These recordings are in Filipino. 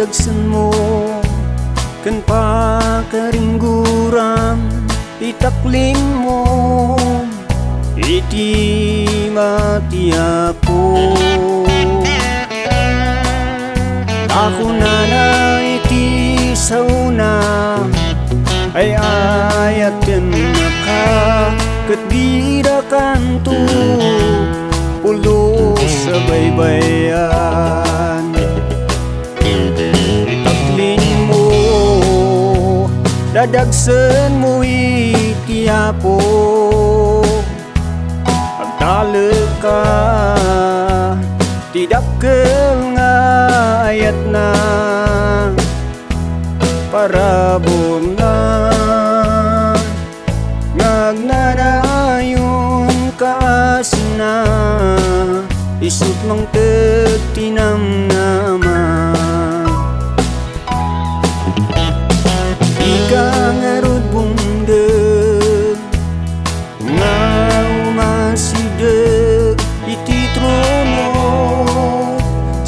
dadagsen mo kan pakaringguram itaklin mo iti matiapo. Ako na iti sauna ay ayaten naka katbida kanto pulo sa baybayan. Itaklin mo dadagsen mo iti apo agdalag ka tidakkel nga ayat na parabom na nagnanayon kaas na isut mang tetinam naman. Ika ngarod bundeg nga umasideg iti trono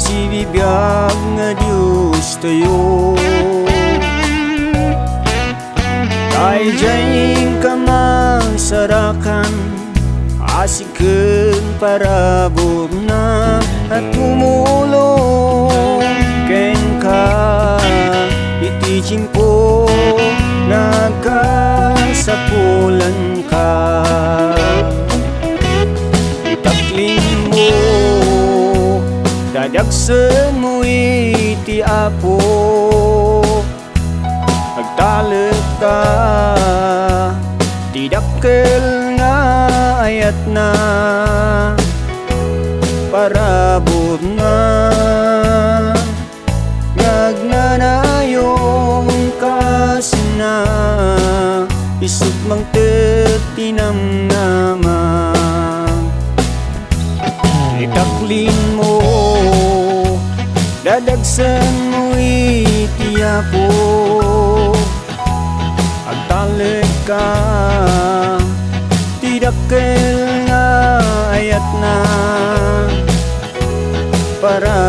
si bibiyag nga Diyos tayo. Kay diyang kamangsarakan asiken parabog na at tumulong ken ka iti chimpo nagkasapulan ka. Itaklin mo dadagsen mo iti apo agtalag ka tidakkel nga ayat na parabot na nagnanayong kasna isut mang tetinam naman. Itaklin mo dadagsen mo iti apo agtalag ka tidakkel nga ayat na para